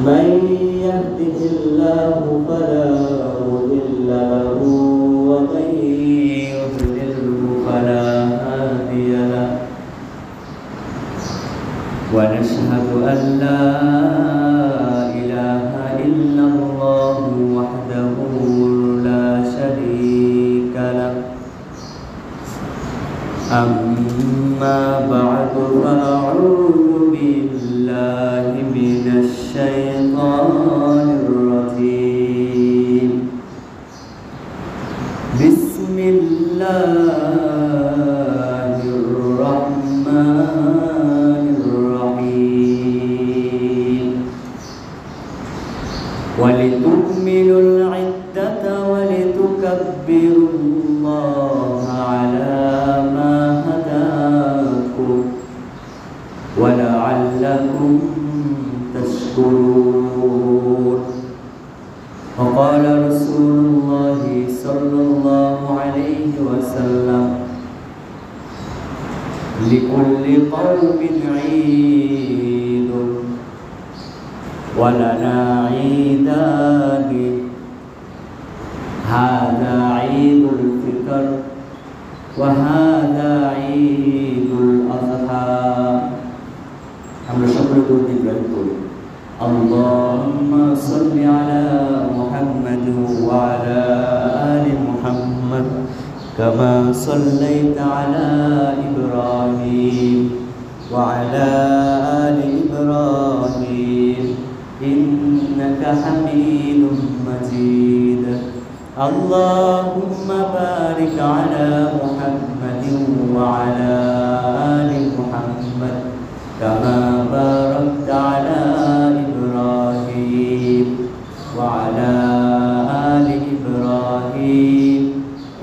من يهده الله فلا مضل له ومن يضلله فلا هادي له ونشهد أن لا إله إلا الله وحده لا شريك له أما بعد فأعوذ بالله من الشيطان الرجيم بسم الله الرحمن الرحيم ولتكملوا العدة ولتكبروا الله على ما هداكم ولعلكم تشكرون وقال رسول الله صلى الله عليه وسلم لكل قوم عيد ولنا عيدان هذا عيد الفطر وهذا عيد الأضحى আমরা সকলে দরুদ ইব্রাহিম পড়ি আল্লাহুম্মা সাল্লি আলা মুহাম্মাদ ওয়া আলা আলি মুহাম্মাদ কামা সাল্লাইতা আলা ইব্রাহিম ওয়া আলা আলি ইব্রাহিম ইন্নাকা হামিদুম মাজিদ আল্লাহুম্মা বারিক আলা মুহাম্মাদ ওয়া আলা আলি মুহাম্মাদ كما باركت على إبراهيم وعلى آل إبراهيم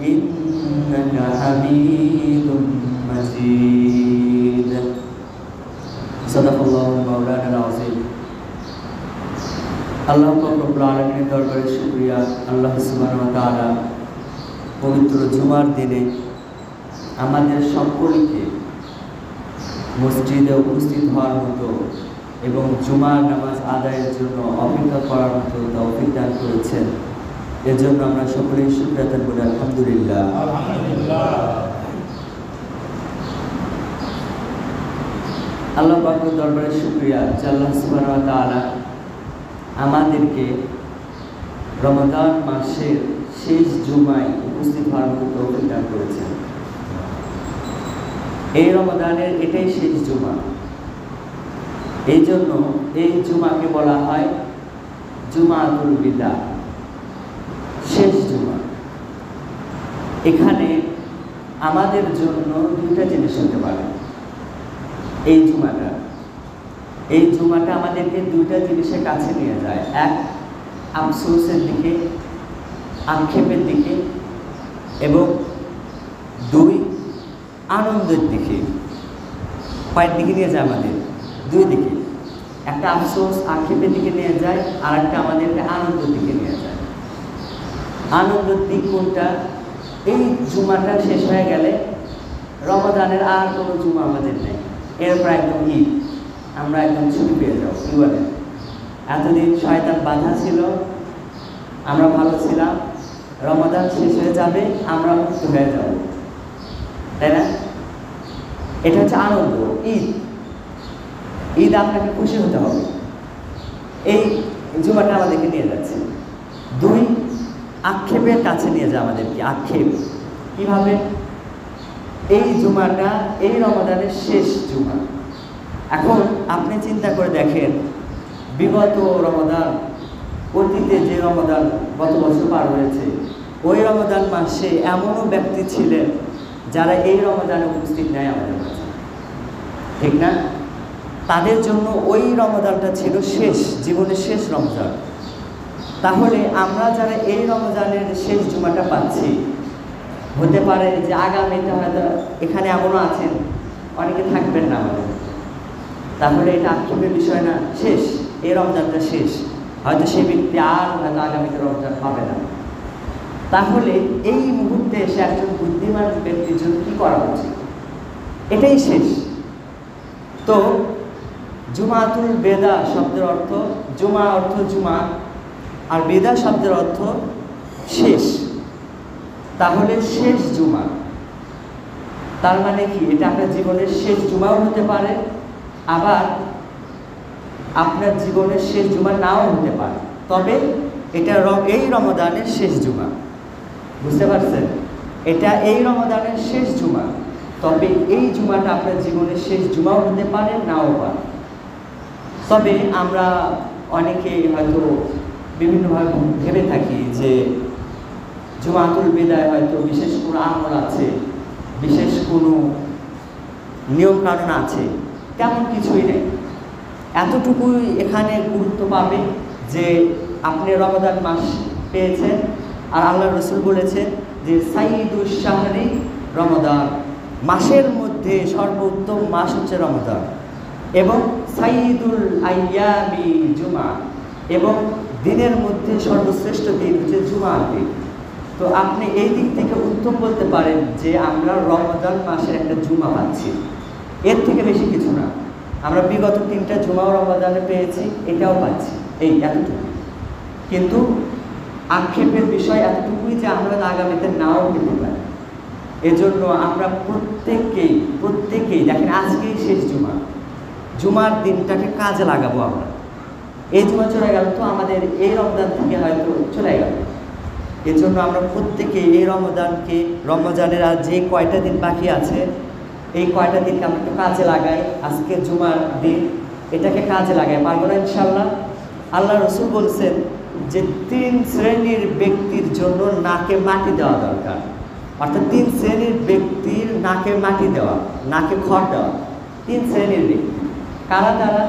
إنك حميد مجيد صدق الله مولانا العظيم আল্লাহ রব্বুল আলামিনের দরবারে শুকরিয়া আল্লাহ সুবহানাহু ওয়া তাআলা পবিত্র জুমার দিনে আমাদের সকলকে মসজিদে উপস্থিত হওয়ার মতো এবং জুমার নামাজ আদায়ের জন্য অপেক্ষা করার মতো তৌফিক দান করেছেন। এর জন্য আমরা সকলেই শুকরিয়া আদায় করি আলহামদুলিল্লাহ। আল্লাহ পাকের দরবারে শুকরিয়া যে আল্লাহ সুবহানাহু ওয়া তাআলা আমাদেরকে রমাদান মাসের শেষ জুমায় উপস্থিত হওয়ার মতো তৌফিক দান করেছেন। এই রমাদানের এটাই শেষ জুমা, এই জন্য এই জুমাকে বলা হয় জুমাতুল বিদা, শেষ জুমা। এখানে আমাদের জন্য দুইটা জিনিস হতে পারে। এই জুমাটা আমাদেরকে দুইটা জিনিসের কাছে নিয়ে যায়, এক আফসোসের দিকে, আক্ষেপের দিকে, এবং দুই আনন্দের দিকে। কয়েক দিকে নিয়ে যায় আমাদের, দুই দিকে, একটা আফসোস আক্ষেপের দিকে নিয়ে যায়, আর একটা আমাদেরকে আনন্দের দিকে নিয়ে যায়। আনন্দের দিক কোনটা? এই জুমাটা শেষ হয়ে গেলে রমাদানের আর কোনো জুমা আমাদের নেই, এরপর একদম ঈদ, আমরা একদম ছুটি পেয়ে যাবো। কি বলেন? এতদিন শয়তান বাধা ছিল, আমরা ভালো ছিলাম, রমাদান শেষ হয়ে যাবে, আমরা মুক্ত হয়ে যাব, তাই না? এটা হচ্ছে আনন্দ, ঈদ। ঈদ আপনাকে খুশি হতে হবে, এই জুমাটা আমাদেরকে নিয়ে যাচ্ছে। দুই, আক্ষেপের কাছে নিয়ে যায় আমাদেরকে। আক্ষেপ কিভাবে? এই জুমাটা এই রমাদানের শেষ জুমা। এখন আপনি চিন্তা করে দেখেন, বিগত রমাদান, অতীতে যে রমাদান গত বছর পার হয়েছে, ওই রমাদান মাসে এমনও ব্যক্তি ছিলেন যারা এই রমাদানে উপস্থিত নেয় আমাদের কাছে, ঠিক না? তাদের জন্য ওই রমাদানটা ছিল শেষ, জীবনের শেষ রমজান। তাহলে আমরা যারা এই রমজানের শেষ জুমাটা পাচ্ছি, হতে পারে যে আগামীতে হয়তো এখানে এমনও আছেন অনেকে থাকবেন না আমাদের, তাহলে এটা আক্ষেপের বিষয় না? শেষ, এই রমজানটা শেষ, হয়তো সেই ব্যক্তি আর হয়তো আগামীতে রমজান পাবে না। তাহলে এই মুহূর্তে এসে একজন বুদ্ধিমান ব্যক্তির জন্য কী করা উচিত? এটাই শেষ। তো জুমাতুল বেদা শব্দের অর্থ, জুমা অর্থ জুমা, আর বেদা শব্দের অর্থ শেষ। তাহলে শেষ জুমা, তার মানে কি? এটা আপনার জীবনের শেষ জুমাও হতে পারে, আবার আপনার জীবনের শেষ জুমা নাও হতে পারে। তবে এটা এই রমাদানের শেষ জুমা, বুঝতে পারছেন? এটা এই রমাদানের শেষ জুমা, তবে এই জুমাটা আপনার জীবনের শেষ জুমাও হতে পারে, নাও পারে। তবে আমরা অনেকে হয়তো বিভিন্নভাবে ভেবে থাকি যে জুমাতুল বেদায় হয়তো বিশেষ কোনো আমল আছে, বিশেষ কোনো নিয়মকানুন আছে। তেমন কিছুই নেই। এতটুকুই এখানে গুরুত্ব পাবে যে আপনি রমাদান মাস পেয়েছেন, আর আল্লাহ রসুল বলেছেন যে সাইয়্যিদুশ শাহরি রমাদান, মাসের মধ্যে সর্বোত্তম মাস হচ্ছে রমাদান, এবং সাইয়্যিদুল আইয়ামি জুমা, এবং দিনের মধ্যে সর্বশ্রেষ্ঠ দিন হচ্ছে জুমার দিন। তো আপনি এই দিক থেকে উত্তম বলতে পারেন যে আমরা রমাদান মাসের একটা জুমা পাচ্ছি, এর থেকে বেশি কিছু না। আমরা বিগত 3টা জুমাও রমাদানে পেয়েছি, এটাও পাচ্ছি, এই এতটুকু। কিন্তু আক্ষেপের বিষয় এতটুকুই যে আমরা আগামীতে নাও পেতে পারি। এজন্য আমরা প্রত্যেকেই দেখেন, আজকেই শেষ জুমা, জুমার দিনটাকে কাজে লাগাবো আমরা। এই জুমা চলে গেল তো আমাদের এই রমজান থেকে হয়তো চলে গেল। এজন্য আমরা প্রত্যেকেই এই রমজানের আর যে কয়টা দিন বাকি আছে, এই কয়টা দিনকে আমরা একটু কাজে লাগাই। আজকে জুমার দিন, এটাকে কাজে লাগাই, পারবো না ইনশাল্লাহ? আল্লাহ রসুল বলছেন যে 3 শ্রেণীর ব্যক্তির জন্য নাকে মাটি দেওয়া দরকার। অর্থাৎ 3 শ্রেণীর ব্যক্তির নাকে মাটি দেওয়া, নাকে খড় দেওয়া। 3 শ্রেণীর ব্যক্তি কারা তারা?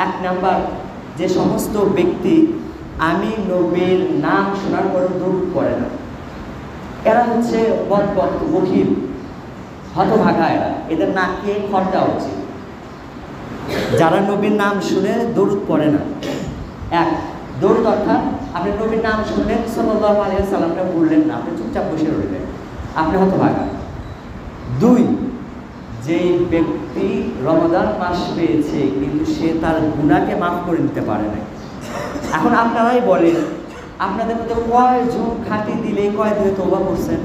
1 নাম্বার, যে সমস্ত ব্যক্তি আমি নবীর নাম শোনার পরে দরুদ পড়ে না। এরা হচ্ছে বহির হতভাগা, এদের নাকে খড় দেওয়া উচিত। যারা নবীর নাম শুনে দরুদ পড়ে না। 1, দরুদ অর্থাৎ আপনি নবীর নাম শুনলেন, সাল্লাল্লাহু আলাইহি ওয়াসাল্লামটা বললেন না, আপনি চুপচাপ বসে রইলেন, আপনি হতভাগা। 2, যেই ব্যক্তি রমাদান মাস পেয়েছে কিন্তু সে তার গুনাহকে মাফ করে নিতে পারে না। এখন আপনারাই বলেন, আপনাদের মধ্যে কয়জন খাঁটি দিলে কয়দিনে তওবা করছেন,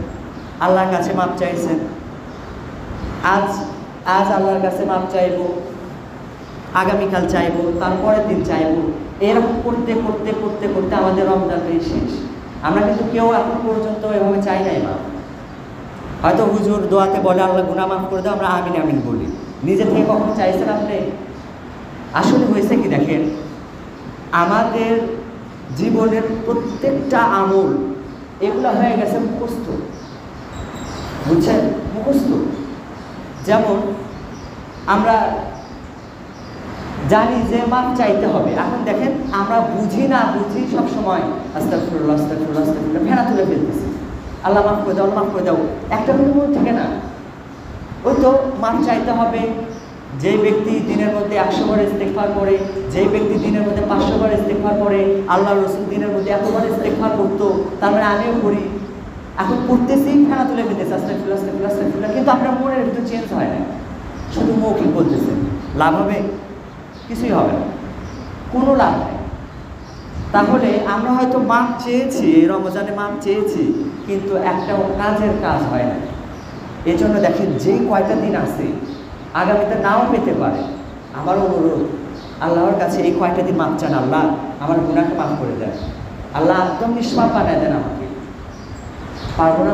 আল্লাহর কাছে মাপ চাইছেন? আজ আল্লাহর কাছে মাপ চাইবো, আগামীকাল চাইবো, তারপরের দিন চাইবো, এরকম করতে করতে করতে করতে আমাদের রমজানটাই শেষ। আমরা কিন্তু কেউ এখন পর্যন্ত এভাবে চাই নাই মাপ। হয়তো হুজুর দোয়াতে বলে আল্লাহ গুনাহ মাফ করে দাও, আমরা আমিন আমিন বলি। নিজে থেকে কখনো চাইছেন আপনি? আসলে হয়েছে কি দেখেন, আমাদের জীবনের প্রত্যেকটা আমল এগুলো হয়ে গেছে মুখস্থ, বুঝছেন? মুখস্থ। যেমন আমরা জানি যে মাপ চাইতে হবে, এখন দেখেন আমরা বুঝি না বুঝি সবসময় আস্তাগফিরুল্লাহ আস্তাগফিরুল্লাহ আস্তাগফিরুল্লাহ ফেনা তুলে ফেলতেছি, আল্লাহ মাফ করে দাও, আল্লাহ মাফ করে দাও। একটা কিন্তু মনে থাকে না। ওই তো মাপ চাইতে হবে। যেই ব্যক্তি দিনের মধ্যে 100 বার ইস্তেগফার করে, যেই ব্যক্তি দিনের মধ্যে 500 বার ইস্তেগফার করে, আল্লাহ রসুল দিনের মধ্যে এতবার ইস্তেগফার করতো, তার মানে আমিও করি। এখন করতেছি, ফেনা তুলে ফেলতেছি আস্তাগফিরুল্লাহ আস্তাগফিরুল্লাহ আস্তাগফিরুল্লাহ, কিন্তু আপনার মনের ভিতরে চেঞ্জ হয় না, শুধু মৌখিক বলতেছেন। লাভ হবে? কিছুই হবে না, কোনো লাভ নেই। তাহলে আমরা হয়তো মাপ চেয়েছি, এই রমজানে মাপ চেয়েছি, কিন্তু একটাও কাজের কাজ হয় না। এই জন্য দেখেন, যেই কয়টা দিন আছে আগামীতে নাও পেতে পারে, আমার অনুরোধ আল্লাহর কাছে এই কয়টা দিন মাপ চান, আল্লাহ আমার গুনাহকে মাফ করে দেন, আল্লাহ একদম নিষ্পাপ বানায় দেন আমাকে। পারবো না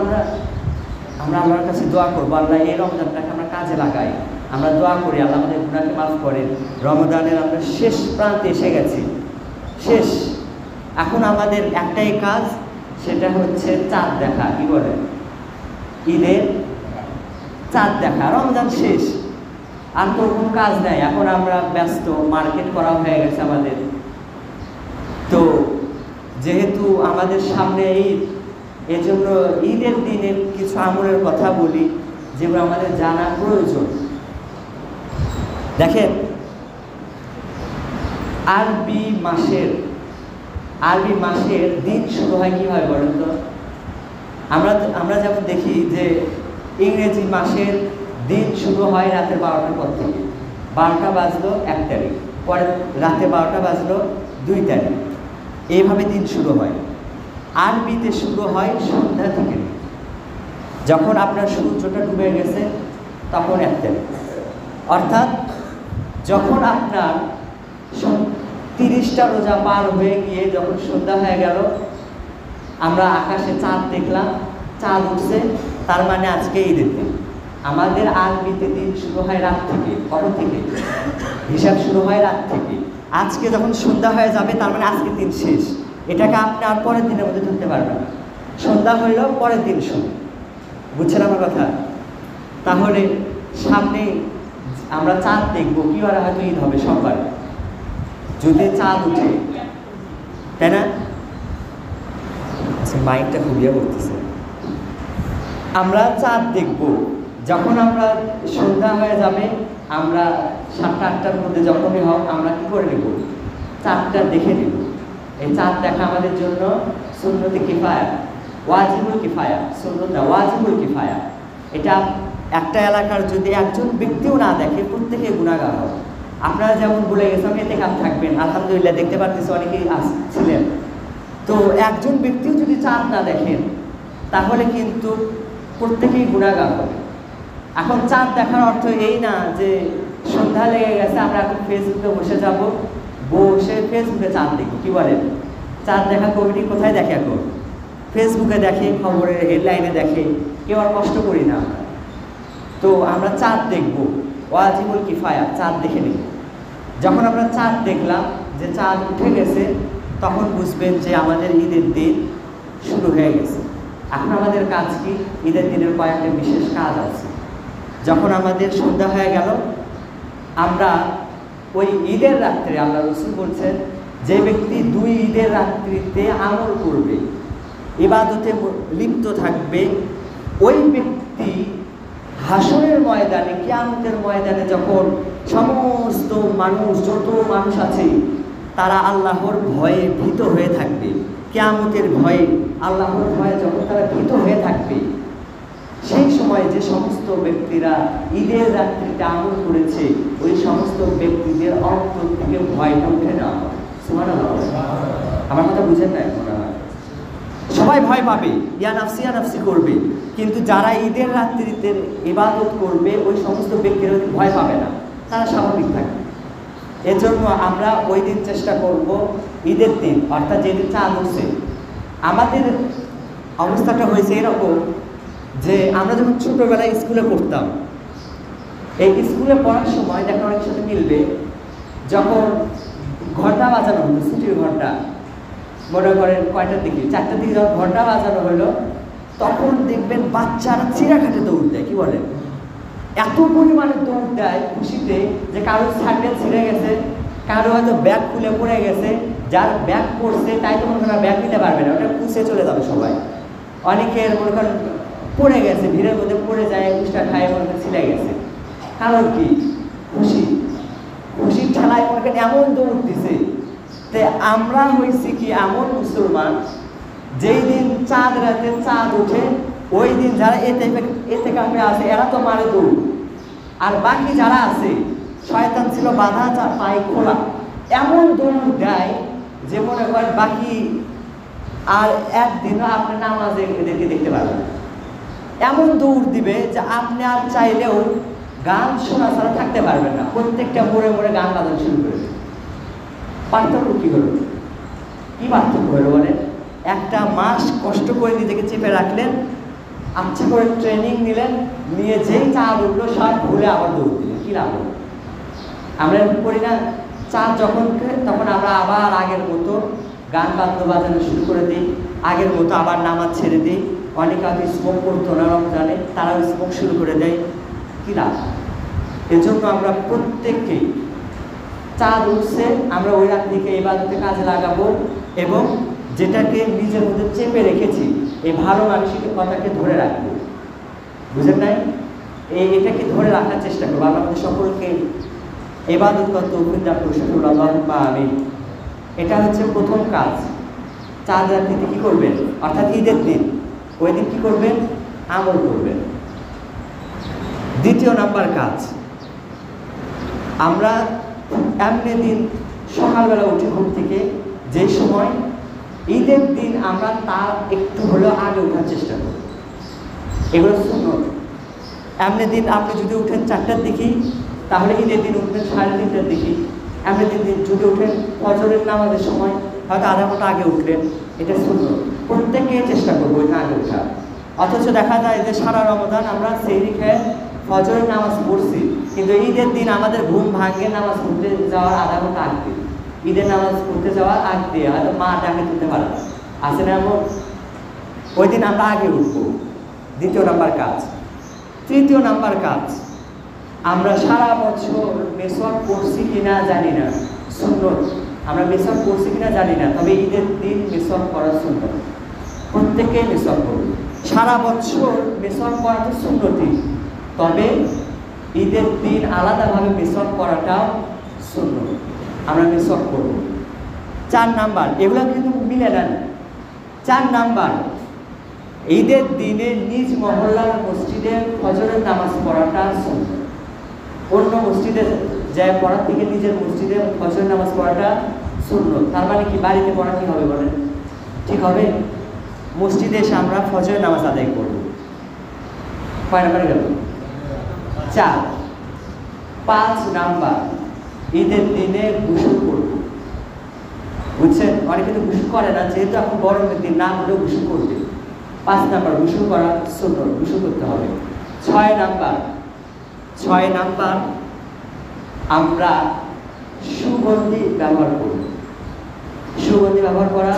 আমরা আল্লাহর কাছে দোয়া করবো, আল্লাহ এই রমজানটাকে আমরা কাজে লাগাই। আমরা দোয়া করি আল্লাহ আমাদের গুনাহকে মাফ করেন। রমজানের আমরা শেষ প্রান্তে এসে গেছি, শেষ। এখন আমাদের একটাই কাজ, সেটা হচ্ছে চাঁদ দেখা। কি বলে? ঈদের চাঁদ দেখা। রমজান শেষ, আর তো কোনো কাজ নেই। এখন আমরা ব্যস্ত, মার্কেট করা হয়ে গেছে আমাদের। তো যেহেতু আমাদের সামনে ঈদ, এজন্য ঈদের দিনে কিছু আমলের কথা বলি যেগুলো আমাদের জানা প্রয়োজন। দেখেন, আরবি মাসের দিন শুরু হয় কীভাবে বলেন তো? আমরা যেমন দেখি যে ইংরেজি মাসের দিন শুরু হয় রাতের 12টার পর থেকে, 12টা বাজলো 1 তারিখ, পরে রাতে 12টা বাজলো 2 তারিখ, এইভাবে দিন শুরু হয়। আরবিতে শুরু হয় সন্ধ্যা থেকে। যখন আপনার সূর্যটা ডুবে গেছে তখন 1 তারিখ, অর্থাৎ যখন আপনার 30টা রোজা পার হয়ে গিয়ে যখন সন্ধ্যা হয়ে গেল, আমরা আকাশে চাঁদ দেখলাম, চাঁদ উঠছে, তার মানে আজকে ঈদের দিন। আমাদের আরবিতে দিন শুরু হয় রাত থেকে। কখন থেকে হিসাব শুরু হয়? রাত থেকে। আজকে যখন সন্ধ্যা হয়ে যাবে তার মানে আজকে দিন শেষ। এটাকে আপনি আর পরের দিনের মধ্যে ধরতে পারবেন না। সন্ধ্যা হইল পরের দিন শুরু। বুঝছেন আমার কথা? তাহলে সামনে আমরা চাঁদ দেখবো, কি আর হয়তো ঈদ হবে সোমবার, যদি চাঁদ উঠে, তাই না? মাইকটা খুবই করতেছে। আমরা চাঁদ দেখব যখন আমরা সন্ধ্যা হয়ে যাবে, আমরা 7টা 8টার মধ্যে যখনই হোক আমরা কি করে নেব? চাঁদটা দেখে নেব। এই চাঁদ দেখা আমাদের জন্য সুন্নতে কিফায়া, ওয়াজিবুল কিফায়া, সুন্নত না, ওয়াজিবুল কিফায়া। এটা একটা এলাকার যদি একজন ব্যক্তিও না দেখে, প্রত্যেকে গুনাহগার হবে। আপনারা যেমন বলে গেছেন এতে কাজ থাকবেন, আলহামদুলিল্লাহ দেখতে পারতেছি অনেকেই ছিলেন। তো একজন ব্যক্তিও যদি চাঁদ না দেখেন তাহলে কিন্তু প্রত্যেকেই গুনাহগার হবে। এখন চাঁদ দেখার অর্থ এই না যে সন্ধ্যা লেগে গেছে আমরা এখন ফেসবুকে বসে যাব, বসে ফেসবুকে চাঁদ দেখব। কি বলেন? চাঁদ দেখা কমিটি কোথায় দেখে? এখন ফেসবুকে দেখে, খবরের হেডলাইনে দেখে, কেউ আর কষ্ট করি না আমরা। তো আমরা চাঁদ দেখব, ওয়াজিবুল কিফায়া, চাঁদ দেখে নেব। যখন আমরা চাঁদ দেখলাম যে চাঁদ উঠে গেছে, তখন বুঝবেন যে আমাদের ঈদের দিন শুরু হয়ে গেছে। এখন আমাদের কাজ কি? ঈদের দিনের কয়েকটা বিশেষ কাজ আছে। যখন আমাদের সন্ধ্যা হয়ে গেল, আমরা ওই ঈদের রাত্রে, আল্লাহ রাসূল বলছেন যে ব্যক্তি 2 ঈদের রাত্রিতে আমল করবে, ইবাদতে লিপ্ত থাকবে, ওই ব্যক্তি হাসরের ময়দানে, কিয়ামতের ময়দানে যখন সমস্ত মানুষ, যত মানুষ আছে তারা আল্লাহর ভয়ে ভীত হয়ে থাকবে, কিয়ামতের ভয়ে, আল্লাহর ভয়ে যখন তারা ভীত হয়ে থাকবে, সেই সময় যে সমস্ত ব্যক্তিরা ঈদের রাত্রিতে আমল করেছে ওই সমস্ত ব্যক্তিদের অন্তর থেকে ভয়টা উঠে নেওয়া হয়। সুবহানাল্লাহ। আমার কথা বুঝেন না? মনে হয় সবাই ভয় পাবে, ইয়া নাফসি করবে, কিন্তু যারা ঈদের রাত্রিতে ইবাদত করবে ওই সমস্ত ব্যক্তিরা ভয় পাবে না, তারা স্বাভাবিক থাকবে। এজন্য আমরা ওই দিন চেষ্টা করব, ঈদের দিন অর্থাৎ যেদিন চাঁদ উঠছে। আমাদের অবস্থাটা হয়েছে এরকম যে আমরা যখন ছোটবেলায় স্কুলে পড়তাম, এই স্কুলে পড়ার সময় দেখা অনেক সাথে মিলবে, যখন ঘন্টা বাজানো হতো, ছুটির ঘন্টা, মনে করেন কয়টার দিকে, 4টার দিকে যখন ঘন্টা বাজানো হলো, তখন দেখবেন বাচ্চারা চিড়াঘাটে দৌড় দেয়। কি বলেন? এত পরিমাণে দৌড় দেয় খুশিতে যে কারোর স্যান্ডেল ছিঁড়ে গেছে, কারো হয়তো ব্যাগ খুলে পড়ে গেছে, যার ব্যাগ পড়ছে তাই তো মনে করেন ব্যাগ নিতে পারবে না, ওটা পুষে চলে যাবে সবাই। অনেকের মনে করেন পড়ে গেছে, ভিড়ের মধ্যে পড়ে যায়, পুষটা খায়, মনে করেন ছিঁড়ে গেছে। কারণ কি? খুশি, খুশির ঠেলায় মনে করেন এমন দৌড় দিছে। তো আমরা হয়েছি কি এমন মুসলমান, যেই দিন চাঁদ রাতে চাঁদ উঠে ওই দিন যারা এতে কাপে আছে এরা তো মারে দৌড়, আর বাকি যারা আছে শয়তান ছিল বাঁধা, পায়ে খোলা, এমন দৌড় দেয় যে মনে করেন বাকি আর একদিনও আপনি নামাজে এদেরকে দেখতে পারবেন। এমন দৌড় দিবে যে আপনি আর চাইলেও গান শোনা ছাড়া থাকতে পারবেন না, প্রত্যেকটা মোড়ে মোড়ে গান বাজানো শুরু করবে। পার্থক্য কি হলো? কি পার্থক্য হলো বলেন? একটা মাস কষ্ট করে নিজেকে চেপে রাখলেন, আচ্ছা করে ট্রেনিং নিলেন, নিয়ে যেই চাঁদ উঠলো সব ভুলে আবার দৌড় দিলেন। কি লাভ? আমরা এরকম করি না? চাঁদ যখন তখন আমরা আবার আগের মতো গান বাদ্য বাজানো শুরু করে দিই, আগের মতো আবার নামাজ ছেড়ে দিই। অনেকে আগে স্মোক করতো না রমজানে, তারাও স্মোক শুরু করে দেয়। কি লাভ? এজন্য আমরা প্রত্যেককে চাঁদ উঠছে আমরা ওই রাত্রিকে ইবাদতে কাজে লাগাবো, এবং যেটাকে নিজের মধ্যে চেপে রেখেছি এই ভালো মানসিকতাকে ধরে রাখবো। বুঝেন নাই? এটাকে ধরে রাখার চেষ্টা করবো। আমাদের সকলকে ইবাদত করতে উপস্থিত আল্লাহুম্মা আমিন। এটা হচ্ছে প্রথম কাজ। চাঁদ রাত্রিতে কি করবেন? অর্থাৎ ঈদের দিন, ওই দিন কি করবেন? আমল করবেন। দ্বিতীয় নাম্বার কাজ, আমরা এমনি দিন সকালবেলা উঠে ঘুম থেকে, যে সময় ঈদের দিন আমরা তার একটু হলেও আগে ওঠার চেষ্টা করি, এগুলো সুন্নত। এমনি দিন আপনি যদি উঠেন 4টার দিকে, তাহলে ঈদের দিন উঠবেন 3:30টার দিকে। এমনি দিন যদি উঠেন ফজরের নামাজের সময়, হয়তো আধা ঘন্টা আগে উঠলেন, এটা সুন্নত। প্রত্যেকে চেষ্টা করবো এটা আগে ওঠার। অথচ দেখা যায় যে সারা রমজান আমরা সেহরি খেয়ে ফজরের নামাজ পড়ছি, কিন্তু ঈদের দিন আমাদের ঘুম ভাঙে নামাজ পড়তে যাওয়ার আধা ঘন্টা আগ দিয়ে, ঈদের নামাজ পড়তে যাওয়ার আগ দিয়ে হয়তো মা ডাকে তুলতে পারে আছে না এমন? ওই দিন আমরা আগে উঠবো, দ্বিতীয় নাম্বার কাজ। তৃতীয় নাম্বার কাজ, আমরা সারা বছর মেসওয়াক করছি কিনা জানি না, সুন্নত। আমরা মেসওয়াক করছি কিনা জানি না, তবে ঈদের দিন মেসওয়াক করা সুন্নত। প্রত্যেকে মেসওয়াক করবে। সারা বছর মেসওয়াক করা তো সুন্নতই, তবে ঈদের দিন আলাদাভাবে মেসওয়াক করাটাও সুন্নত। আমরা মেসওয়াক করব। 4 নাম্বার, এগুলো কিন্তু মিলে নেন। 4 নাম্বার, ঈদের দিনে নিজ মহল্লার মসজিদে ফজরের নামাজ পড়াটা সুন্নত। অন্য মসজিদে যায় পড়ার থেকে নিজের মসজিদে ফজরের নামাজ পড়াটা সুন্নত। তার মানে কি বাড়িতে পড়া কি হবে বলেন? ঠিক হবে? মসজিদে এসে আমরা ফজরের নামাজ আদায় করব। কয় নাম্বার গেল? 4। 5 নাম্বার, ঈদের দিনে গোসল করব। বুঝছেন? অনেকে তো গোসল করে না, যেহেতু এখন গরমের দিন, না হলেও গোসল করবে। 5 নাম্বার, গোসল করা সুন্নত, গোসল করতে হবে। 6 নাম্বার, আমরা সুগন্ধি ব্যবহার করব। সুগন্ধি ব্যবহার করা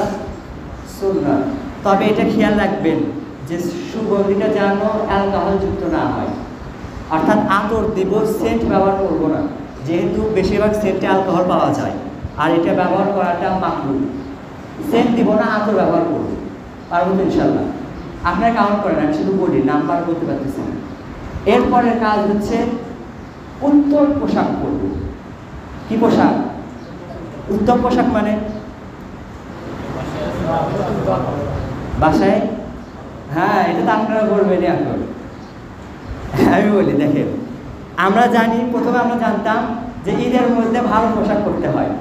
সুন্নাত, তবে এটা খেয়াল রাখবেন যে সুগন্ধিটা যেন অ্যালকোহল যুক্ত না হয়, অর্থাৎ আতর দিব, সেন্ট ব্যবহার করব না, যেহেতু বেশিরভাগ সেন্টে অ্যালকোহল পাওয়া যায়, আর এটা ব্যবহার করাটা মাকরুহ। সেন্ট দিব না, আতর ব্যবহার করব। পারবো তো ইনশাল্লাহ? আপনারা কাউন্ট করেন, আমি শুধু বলি, নাম্বার বলতে পারতেছি না। এরপরের কাজ হচ্ছে উত্তম পোশাক পরব। কি পোশাক? উত্তম পোশাক মানে বাসায়, হ্যাঁ, এটা তো আপনারা বলবেন এখন। আমি বলি, দেখেন, আমরা জানি, প্রথমে আমরা জানতাম যে ঈদের মধ্যে ভালো পোশাক পরতে হয়,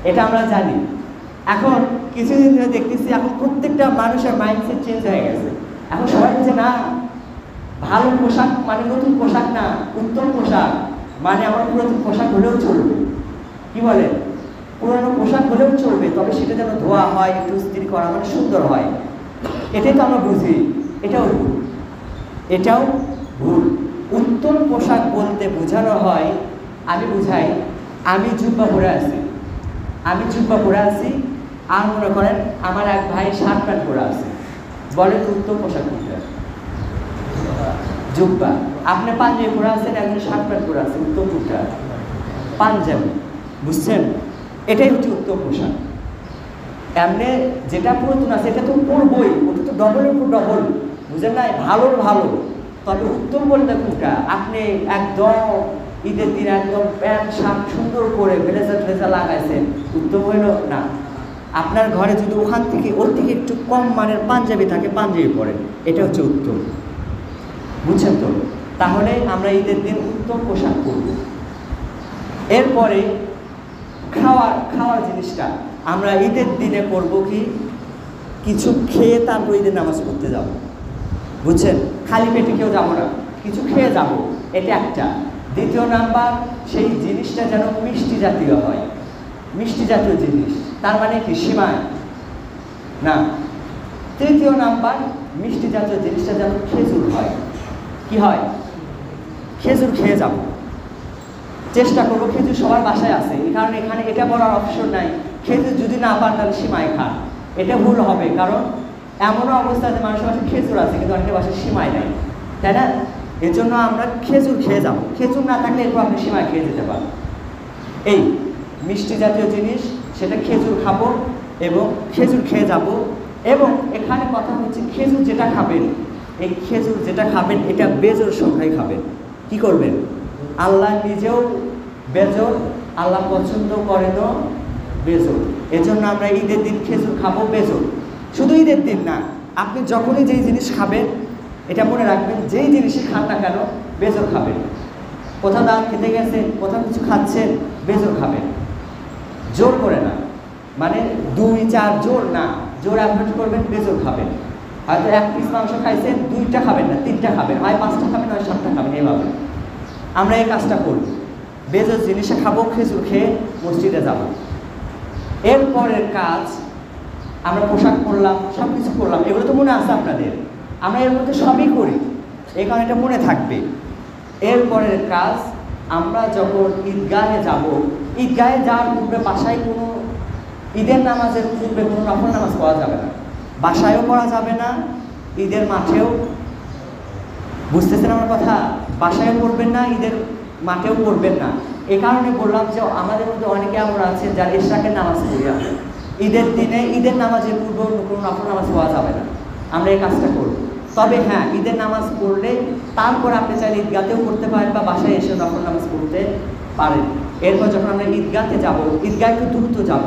এটা আমরা জানি। এখন কিছুদিন ধরে দেখতেছি এখন প্রত্যেকটা মানুষের মাইন্ডসেট চেঞ্জ হয়ে গেছে। এখন সবাই বলছে না, ভালো পোশাক মানে নতুন পোশাক না, উত্তম পোশাক মানে আমার পুরাতন পোশাক হলেও চলবে। কি বলেন? পুরানো পোশাক হলেও চলবে, তবে সেটা যেন ধোয়া হয়, একটু ইস্ত্রি করা, মানে সুন্দর হয়। এটাই তো আমরা বুঝি। এটাও ভুল, এটাও ভুল। উত্তম পোশাক বলতে বোঝানো হয়, আমি বুঝাই, আমি জুব্বা পরে আছি, আর মনে করেন আমার এক ভাই শার্ট প্যান্ট পরে আছে, বলেন উত্তম পোশাক কোনটা? জুব্বা। আপনি পাঞ্জাবি পরে আছেন, একজন শার্ট প্যান্ট পরে আছে, উত্তম কোনটা? পাঞ্জাবি। বুঝছেন? এটাই হচ্ছে উত্তম পোশাক। এমনি যেটা পুরাতন আছে এটা তো পরবই, ওটা তো ডবলের উপর ডবল, বুঝেন না? ভালোর ভালো, তবে উত্তম বলতে কোনটা? আপনি একদম ঈদের দিন একদম প্যান্ট শার্ট সুন্দর করে ব্লেজার লাগাইছেন, উত্তম হইল না। আপনার ঘরে যদি ওখান থেকে ওর থেকে একটু কম মানের পাঞ্জাবি থাকে, পাঞ্জাবি পরেন, এটা হচ্ছে উত্তম। বুঝছেন তো? তাহলে আমরা ঈদের দিন উত্তম পোশাক পরব। এরপরে খাওয়ার জিনিসটা আমরা ঈদের দিনে করব কি, কিছু খেয়ে তারপর ঈদের নামাজ পড়তে যাব। বুঝছেন? খালি পেটে কেউ যাবো না, কিছু খেয়ে যাব, এটা একটা। দ্বিতীয় নাম্বার, সেই জিনিসটা যেন মিষ্টি জাতীয় হয়, মিষ্টি জাতীয় জিনিস। তার মানে কি? সিমাই না। তৃতীয় নাম্বার, মিষ্টি জাতীয় জিনিসটা যেন খেজুর হয়। কি হয়? খেজুর খেয়ে যাব, চেষ্টা করবো। খেজুর সবার বাসায় আছে, কারণ এখানে এটা বলার অপশন নাই। খেজুর যদি না পান তাহলে সিমাই খান, এটা ভুল হবে, কারণ এমনও অবস্থা আছে মানুষের বাসায় খেজুর আছে কিন্তু অনেকের বাসায় সিমাই নাই, তাই না? এর জন্য আমরা খেজুর খেয়ে যাবো। খেজুর না থাকলে এরপর আপনি সিমাই খেয়ে যেতে পারেন। এই মিষ্টি জাতীয় জিনিস, সেটা খেজুর খাবো এবং খেজুর খেয়ে যাব। এবং এখানে কথা হচ্ছে, খেজুর যেটা খাবেন, এই খেজুর যেটা খাবেন এটা বেজোর সংখ্যায় খাবেন। কি করবেন? আল্লাহ নিজেও বেজোর, আল্লাহ পছন্দ করেন বেজোর। এজন্য আমরা ঈদের দিন খেজুর খাবো বেজোর। শুধু ঈদের দিন না, আপনি যখনই যেই জিনিস খাবেন, এটা মনে রাখবেন, যেই জিনিসই খান না কেন বেজোর খাবেন। কোথাও দাওয়াত খেতে গেছেন, কোথাও কিছু খাচ্ছেন, বেজোর খাবেন, জোর করে না, মানে 2-4 জোর না, জোর অ্যাভয়েড করবেন, বেজোর খাবেন। হয়তো 1 পিস মাংস খাইছেন, 2টা খাবেন না, 3টা খাবেন, হয় 5টা খাবেন, হয় 7টা খাবেন, এইভাবে আমরা এই কাজটা করব। বেজোর জিনিসে খাবো, খেজুর খেয়ে মসজিদে যাব। এরপরের কাজ, আমরা পোশাক পরলাম, সব কিছু করলাম, এগুলো তো মনে আছে আপনাদের, আমরা এর মধ্যে সবই করি, এই কারণে এটা মনে থাকবে। এরপরের কাজ, আমরা যখন ঈদগাহে যাব, ঈদগাহে যাওয়ার পূর্বে বাসায় কোনো ঈদের নামাজের পূর্বে কোনো নফল নামাজ পড়া যাবে না, বাসায়ও পড়া যাবে না, ঈদের মাঠেও, বুঝতেছেন আমার কথা, বাসায়ও পড়বেন না, ঈদের মাঠেও পড়বেন না। এই কারণে বললাম যে আমাদের মধ্যে অনেকে আমরা আছে যারা ইশরাকের নামাজ পড়ি, ঈদের দিনে ঈদের নামাজের পূর্বে কোনো নফল নামাজ পড়া যাবে না, আমরা এই কাজটা করব। তবে হ্যাঁ, ঈদের নামাজ পড়লে তারপর আপনি চাইলে ঈদগাতেও পড়তে পারেন বা বাসায় এসে নফল নামাজ পড়তে পারেন। এরপর যখন আমরা ঈদগাতে যাব, ঈদগাহ একটু দ্রুত যাব,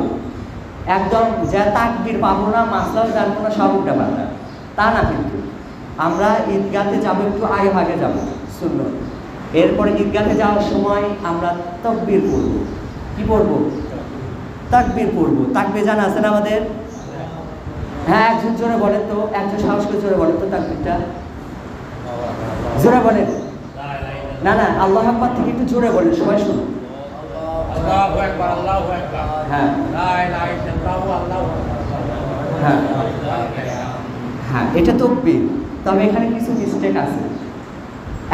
একদম যা তাকবীর পাবো না, মাসলাও জানবো না, সব উল্টা পাল্টা, তা না, কিন্তু আমরা ঈদগাতে যাব একটু আগে ভাগে যাব, সুন্নত। এরপরে ঈদগাহে যাওয়ার সময় আমরা তাকবীর পড়ব। কি পড়ব? তাকবীর পড়ব। তাকবীর জানা আছে না আমাদের? হ্যাঁ, একজন জোরে বলেন তো, একজন সাহস করে জোরে বলেন তো তাকবীরটা, জোরে বলেন। না না, আল্লাহু আকবার থেকে একটু জোরে বলেন, সবাই শুনুন। আল্লাহু আকবার, আল্লাহু আকবার, হ্যাঁ, লা ইলাহা ইল্লাল্লাহু, আল্লাহু আকবার, হ্যাঁ হ্যাঁ, এটা তাকবীর। তবে এখানে কিছু মিস্টেক আছে,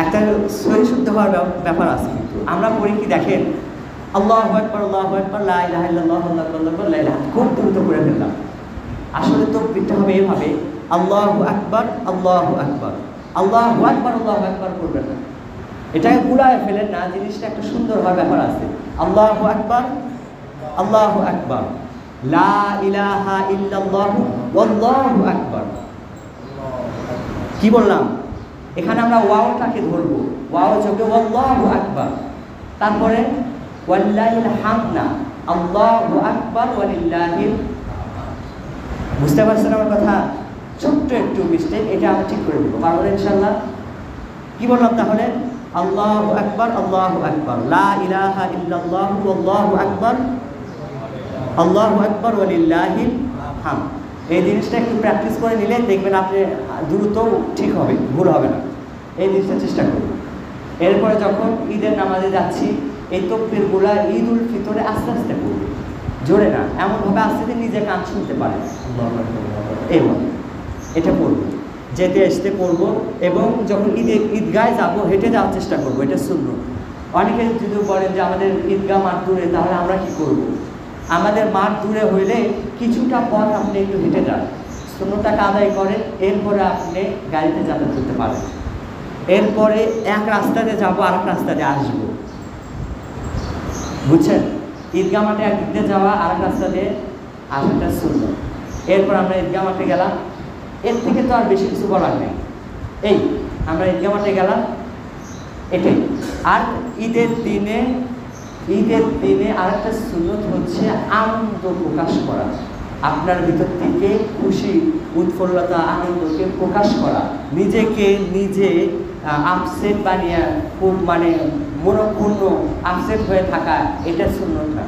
একটা সহি শুদ্ধ হওয়ার ব্যাপার আছে। কিন্তু আমরা পড়ি কি দেখেন, আল্লাহু আকবার, আল্লাহু আকবার, লা ইলাহা ইল্লাল্লাহু, আল্লাহু আকবার, লা ইলাহা, খুব দ্রুত করে ফেললাম। আসলে তাকবীরটা হবে এভাবে, আল্লাহু আকবার, আল্লাহু আকবার, আল্লাহু আকবার, আল্লাহু আকবার করবেন না, এটাকে গুলায় ফেলেন না, জিনিসটা একটা সুন্দর হওয়ার ব্যাপার আছে। আল্লাহু আকবার, আল্লাহু আকবার, লা ইলাহা ইল্লাল্লাহু, আল্লাহু আকবার। কি বললাম? এখানে আমরা ওয়াওটাকে ধরবো, ওয়াও যোগে আল্লাহু আকবার, তারপরে ওয়াল্লাহিল হামদ না, আল্লাহু আকবার ওয়ালিল্লাহিল, বুঝতে পারছেন আমার কথা? ছোট্ট একটু মিস্টেক, এটা আমরা ঠিক করে দেবো, পারবো ইনশাআল্লাহ। কি বললাম তাহলে? আল্লাহু আকবার, আল্লাহু আকবার, লা ইলাহা ইল্লাল্লাহু, আল্লাহু আকবার, আল্লাহু আকবার ওয়ালিল্লাহিল হামদ। এই জিনিসটা একটু প্র্যাকটিস করে নিলে দেখবেন আপনি দ্রুত ঠিক হবে, ভুল হবে না। এই জিনিসটা চেষ্টা করুন। এরপরে যখন ঈদের নামাজে যাচ্ছি, এই তাকবীরগুলা ঈদ উল ফিতরে আস্তে আস্তে পড়বে, জোরে না, এমনভাবে আস্তে আস্তে নিজে কান শুনতে পারে, এবং এটা পড়বো, যেতে আসতে পড়বো। এবং যখন ঈদগাহে যাবো, হেঁটে যাওয়ার চেষ্টা করবো, এটা সুন্নাত। অনেকে যদি বলেন যে আমাদের ঈদগাহ মাঠ দূরে, তাহলে আমরা কি করব? আমাদের মাঠ দূরে হইলে কিছুটা পথ আপনি একটু হেঁটে যান, সুন্নতটাকে আদায় করেন, এরপরে আপনি গাড়িতে যাতায়াত করতে পারেন। এরপরে এক রাস্তাতে যাবো, আর এক রাস্তাতে আসবো, বুঝছেন? ঈদগাহ মাঠে একদিক দিয়ে যাওয়া, আর এক রাস্তা দিয়ে আসাটা সুন্নাত। এরপর আমরা ঈদগাহ মাঠে গেলাম, এর থেকে তো আর বেশি কিছু বলার নেই। এই আমরা ঈদগাহ মাঠে গেলাম, এটাই। আর ঈদের দিনে আরেকটা সুন্নত হচ্ছে আনন্দ প্রকাশ করা, আপনার ভিতর থেকে খুশি, উৎফুল্লতা, আনন্দকে প্রকাশ করা, নিজেকে নিজে আপসেট বানিয়ে, খুব মানে মনোক্ষুণ্ণ আপসেট হয়ে থাকা, এটা সুন্নত না।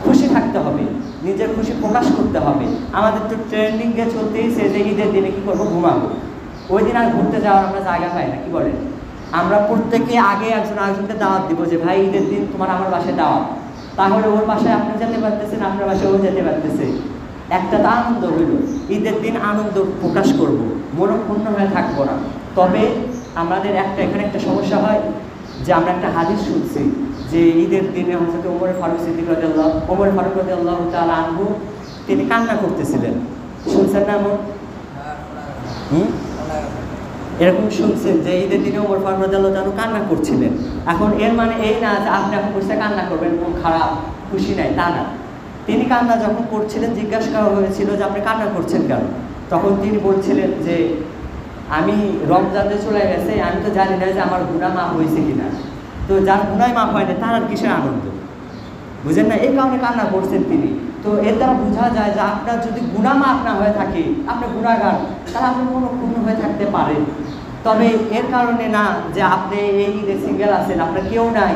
খুশি থাকতে হবে, নিজের খুশি প্রকাশ করতে হবে। আমাদের তো ট্রেন্ডিংয়ে চলতেই সে যে ঈদের দিনে কী করবো? ঘুমাবো। ওই দিন আর ঘুরতে যাওয়ার আমরা জায়গা পাই না, কি বলেন? আমরা প্রত্যেকে আগে একজন আরেকজনকে দাওয়াত দিব যে ভাই ঈদের দিন তোমার আমার বাসায় দাওয়াত, তাহলে ওর বাসায় আপনি যেতে পারতেছেন, আপনার বাসায় ও যেতে পারতেছে, একটা তো আনন্দ হইল। ঈদের দিন আনন্দ প্রকাশ করব, মনক্ষুণ্ণ হয়ে থাকবো না। তবে আমাদের এখানে একটা সমস্যা হয় যে আমরা একটা হাদিস শুনছি যে ঈদের দিনে হযরত ওমর ফারুক সিদ্দিক রাদিয়াল্লাহু তাআলা আনহু তিনি কান্না করতেছিলেন, শুনছেন না? এরকম শুনছেন যে ঈদের দিনে ওমর ফারুক রাদিয়াল্লাহু তাআলা কান্না করছিলেন। এখন এর মানে এই না যে আপনি এখন বসে কান্না করবেন, মন খারাপ, খুশি নাই, তা না। তিনি কান্না যখন করছিলেন, জিজ্ঞাসা করা হয়েছিল যে আপনি কান্না করছেন কেন? তখন তিনি বলছিলেন যে আমি রমজানে চলে গেছে, আমি তো জানি না যে আমার গুনাহ মাফ হয়েছে কিনা, তো যার গুনাহ মাফ হয় না তার আর কিসের আনন্দ, বুঝেন না? এই কারণে কান্না করছেন তিনি। তো এর দ্বারা বোঝা যায় যে আপনার যদি গুনাহ মাফ না হয়ে থাকে, আপনি গুনাহগার, তাহলে আপনি মনক্ষুণ্ণ হয়ে থাকতে পারেন। তবে এর কারণে না যে আপনি এই ঈদে সিঙ্গেল আছেন, আপনার কেউ নাই,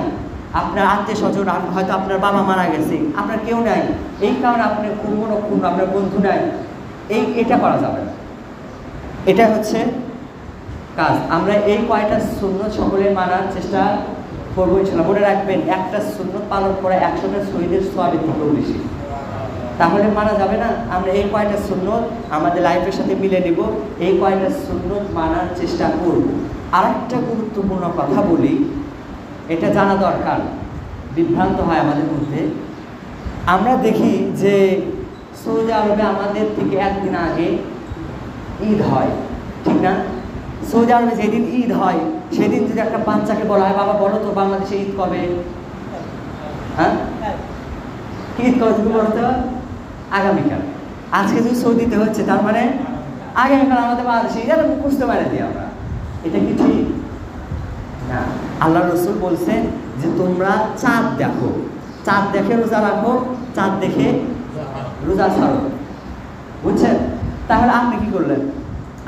আপনার আত্মীয় স্বজন, হয়তো আপনার বাবা মারা গেছে, আপনার কেউ নাই, এই কারণে আপনি কোনো আপনার বন্ধু নাই, এটা করা যাবে না। এটা হচ্ছে কাজ। আমরা এই কয়টা সুন্নত সকলে মানার চেষ্টা করবো ইনশাআল্লাহ। মনে রাখবেন, একটা সুন্নত পালন করা 100টা শহীদের সওয়াবের থেকেও বেশি। তাহলে মানা যাবে না। আমরা এই কয়টা সুন্নত আমাদের লাইফের সাথে মিলে নেব, এই কয়টা সুন্নত মানার চেষ্টা করব। আরেকটা গুরুত্বপূর্ণ কথা বলি, এটা জানা দরকার, বিভ্রান্ত হয় আমাদের মধ্যে। আমরা দেখি যে সৌদি আরবে আমাদের থেকে একদিন আগে ঈদ হয়, ঠিক না? সৌদি আরবে যেদিন ঈদ হয় সেদিন যদি একটা বাচ্চাকে বলা হয়, বাবা বলো তো বাংলাদেশে ঈদ কবে? হ্যাঁ, ঈদ কবে তুমি বলো তো? আগামীকাল। আজকে যদি সৌদিতে হচ্ছে, তার মানে আগামীকাল আমাদের বাংলাদেশে ঈদ। মুখস্থ মারে দিই আমরা। এটা কি ঠিক না? আল্লাহ রসুল বলছেন যে তোমরা চাঁদ দেখো, চাঁদ দেখে রোজা রাখো, চাঁদ দেখে রোজা ছাড়ো, বুঝছেন? তাহলে আপনি কি করলেন?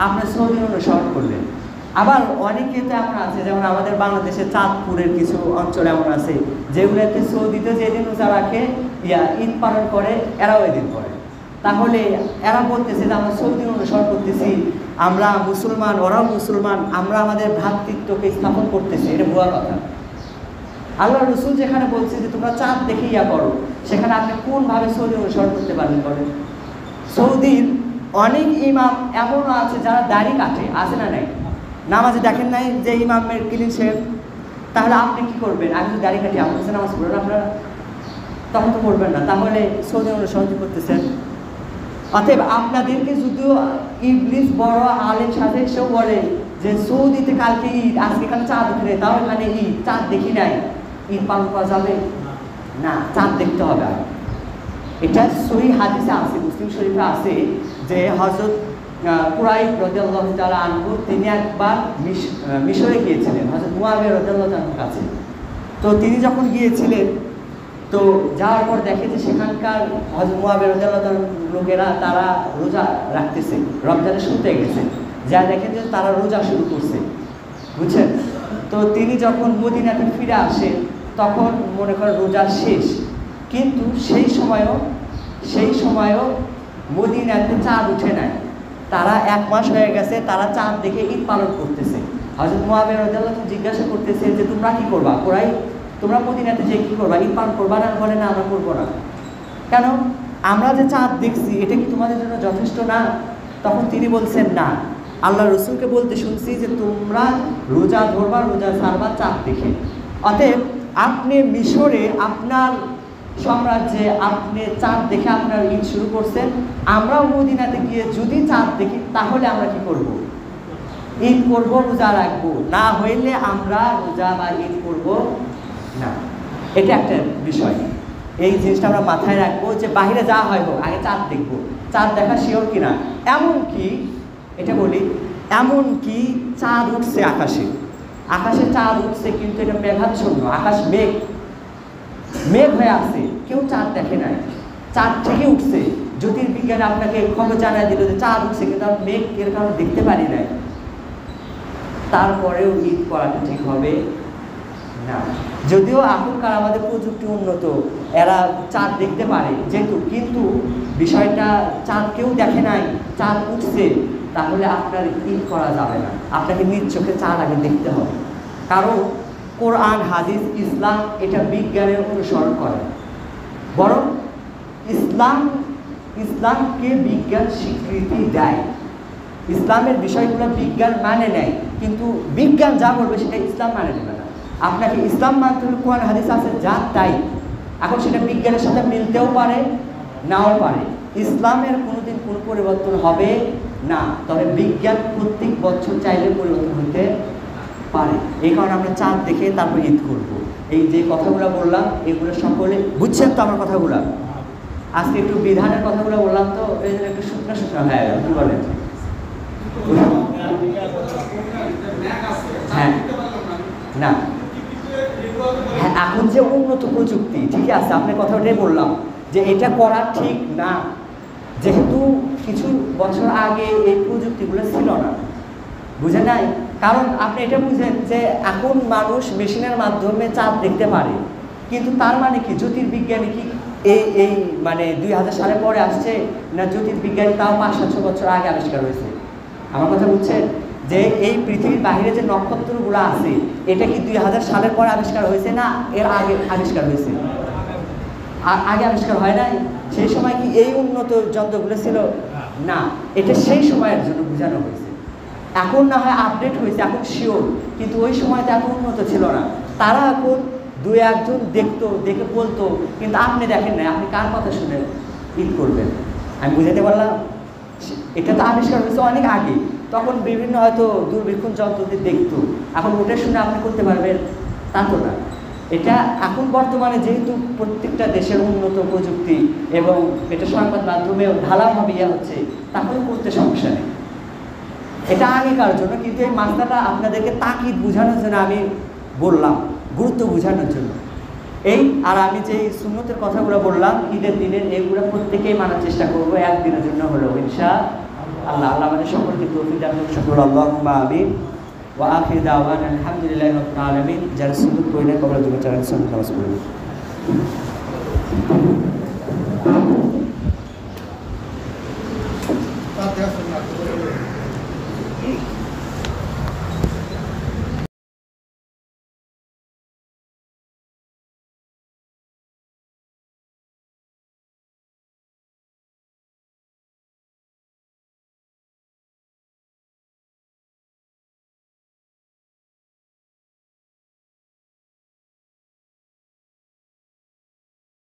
আপনি সৌদি অনুসরণ করলেন। আবার অনেকে তো এমন আছে, যেমন আমাদের বাংলাদেশের চাঁদপুরের কিছু অঞ্চল এমন আছে যেগুলোতে সৌদিতে যেদিন রোজা রাখে ঈদ পালন করে, এরাও এদিন করে। তাহলে এরা বলতেছে যে আমরা সৌদি অনুসরণ করতেছি, আমরা মুসলমান, ওরাও মুসলমান, আমরা আমাদের ভ্রাতৃত্বকে স্থাপন করতেছি। এটা ভুয়া কথা। আল্লাহ রসুল যেখানে বলছে যে তোমরা চাঁদ দেখে করো, সেখানে আপনি কোনভাবে সৌদি অনুসরণ করতে পারবেন বলেন? সৌদির অনেক ইমাম এমনও আছে যারা দাড়ি কাটে, আছে না নাই? নামাজে দেখেন নাই যে ইমামের ক্লিন শেভ? তাহলে আপনি কি করবেন? আমি যদি দাড়ি কাটি, আমার কাছে নামাজ পড়বেন আপনারা? তখন তো করবেন না। তাহলে সৌদি অনুসরণ করতেছেন। অতএব আপনাদেরকে যদিও ইবলিস বড় আলেম সাথে সেও বলে যে সৌদিতে কালকে ঈদ, আজকে এখানে চাঁদ উঠে, তাও এখানে ঈদ, চাঁদ দেখি নাই, ঈদ পালন করা যাবে না, চাঁদ দেখতে হবে। এটা সহিহ হাদিসে আছে, মুসলিম শরীফে আছে যে হযরত কুরাইব রাদিয়াল্লাহু তাআলা আনহু তিনি একবার মিশরে গিয়েছিলেন হযরত মুয়াবিয়া রাদিয়াল্লাহু তাআলার কাছে। তো তিনি যখন গিয়েছিলেন, তো যাওয়ার পর দেখে যে সেখানকার হযরত মুয়াবিয়া রাদিয়াল্লাহু তাআলার লোকেরা তারা রোজা রাখতেছে, রমজানের শুরুতে গেছে, যা দেখেন যে তারা রোজা শুরু করছে, বুঝছেন? তো তিনি যখন মদিনাতে ফিরে আসে তখন মনে করেন রোজা শেষ, কিন্তু সেই সময়ও মদিনাতে চাঁদ উঠে নাই। তারা 1 মাস হয়ে গেছে, তারা চাঁদ দেখে ঈদ পালন করতেছে। হযরত মুয়াবিয়া রাদিয়াল্লাহু তাআলা জিজ্ঞাসা করতেছে যে তোমরা কি করবা? কুরাইশ, তোমরা মদিনাতে যে কি করবা? ঈদ পালন করবা না? বলে না, আমরা করবো না। কেন? আমরা যে চাঁদ দেখছি এটা কি তোমাদের জন্য যথেষ্ট না? তখন তিনি বলছেন না, আল্লাহ রসুলকে বলতে শুনছি যে তোমরা রোজা ধরবা, রোজা ছাড়বা চাঁদ দেখে। অতএব আপনি মিশরে আপনার সাম্রাজ্যে আপনি চাঁদ দেখে আপনার ঈদ শুরু করছেন, আমরাও মদিনাতে গিয়ে যদি চাঁদ দেখি তাহলে আমরা কি করব? ঈদ করব, রোজা রাখবো, না হইলে আমরা রোজা বা ঈদ করব না। এটা একটা বিষয়, এই জিনিসটা আমরা মাথায় রাখবো যে বাহিরে যা হয় হোক, আগে চাঁদ দেখবো, চাঁদ দেখা শিওর কিনা। এমনকি এটা বলি, এমনকি চাঁদ উঠছে আকাশে চাঁদ উঠছে, কিন্তু এটা মেঘাচ্ছন্ন, আকাশ মেঘ হয়ে আছে, কেউ চাঁদ দেখে নাই, চাঁদ ঠিকই উঠছে। জ্যোতির্বিজ্ঞান আপনাকে খবর জানায় দিল যে চাঁদ উঠছে, কিন্তু আমি মেঘ এর কারণে দেখতে পারি নাই। তারপরেও ঈদ করাটা ঠিক হবে না। যদিও এখনকার আমাদের প্রযুক্তি উন্নত, এরা চাঁদ দেখতে পারে যেহেতু, কিন্তু বিষয়টা চাঁদ কেউ দেখে নাই, চাঁদ উঠছে, তাহলে আপনার ঈদ করা যাবে না। আপনাকে নিজ চোখে চাঁদ আগে দেখতে হবে। কারণ কোরআন, হাদিস, ইসলাম এটা বিজ্ঞানের অনুসরণ করে, বরং ইসলামকে বিজ্ঞান স্বীকৃতি দেয়। ইসলামের বিষয়গুলো বিজ্ঞান মানে নেয়, কিন্তু বিজ্ঞান যা বলবে সেটা ইসলাম মানে নেবে না। আপনাকে ইসলাম মানতে হলে কোরআন হাদিস আছে যা তাই। এখন সেটা বিজ্ঞানের সাথে মিলতেও পারে, নাও পারে। ইসলামের কোনোদিন কোনো পরিবর্তন হবে না, তবে বিজ্ঞান প্রত্যেক বছর চাইলে পরিবর্তন হতে পারে। এই কারণে আমরা চাঁদ দেখে তারপর ঈদ করবো। এই যে কথাগুলো বললাম এগুলো সকলে বুঝছেন তো আমার কথাগুলো? আজকে একটু বিধানের কথাগুলো বললাম, তো এই জন্য একটু শুকনো হ্যাঁ কি বলেন? হ্যাঁ না, হ্যাঁ এখন যে উন্নত প্রযুক্তি, ঠিক আছে, আপনার কথা ওটাই বললাম যে এটা করা ঠিক না, যেহেতু কিছু বছর আগে এই প্রযুক্তিগুলো ছিল না, বুঝে নাই? কারণ আপনি এটা বুঝেন যে এখন মানুষ মেশিনের মাধ্যমে চাঁদ দেখতে পারে, কিন্তু তার মানে কি জ্যোতির্বিজ্ঞানী কি এই মানে 2000 সালের পরে আসছে না? জ্যোতির্বিজ্ঞানী তাও 500-600 বছর আগে আবিষ্কার হয়েছে। আমার কথা বুঝছেন? যে এই পৃথিবীর বাইরে যে নক্ষত্রগুলো আছে এটা কি 2000 সালের পরে আবিষ্কার হয়েছে না এর আগে আবিষ্কার হয়েছে? আগে আবিষ্কার হয় নাই। সেই সময় কি এই উন্নত যন্ত্রগুলো ছিল না? এটা সেই সময়ের জন্য বোঝানো হয়েছে। এখন না হয় আপডেট হয়েছে, এখন শিওর, কিন্তু ওই সময়তে এত উন্নত ছিল না। তারা এখন 2-1 জন দেখতো, দেখে বলতো, কিন্তু আপনি দেখেন না, আপনি কার কথা শুনে করবেন? আমি বুঝাতে পারলাম? এটা তো আবিষ্কার হয়েছে অনেক আগে, তখন বিভিন্ন হয়তো দূরবীক্ষণ যন্ত্র দিয়ে দেখতো, এখন ওটা শুনে আপনি করতে পারবেন তা তো না। এটা এখন বর্তমানে যেহেতু প্রত্যেকটা দেশের উন্নত প্রযুক্তি এবং এটা সংবাদ মাধ্যমেও ঢালাভাবে হচ্ছে, তাহলে করতে সমস্যা নেই। এটা আগেকার জন্য, কিন্তু এই মাত্রাটা আপনাদেরকে তাকিদ বোঝানোর জন্য আমি বললাম, গুরুত্ব বোঝানোর জন্য। এই আর আমি যে সুন্নতের কথাগুলো বললাম ঈদের দিনের, এগুলো প্রত্যেকেই মানার চেষ্টা করবো, একদিনের জন্য হলেও ইনশাআল্লাহ। আল্লাহ আমাদের সকলকে তৌফিক দান করুন। শুকর আল্লাহুম্মা আমিন ওয়া আখির দাওয়ানা আলহামদুলিল্লাহি রাব্বিল আলামিন। যারা সুন্নত পড়ে না কবর দুটো চার সুন্নত নামাজ পড়ুন।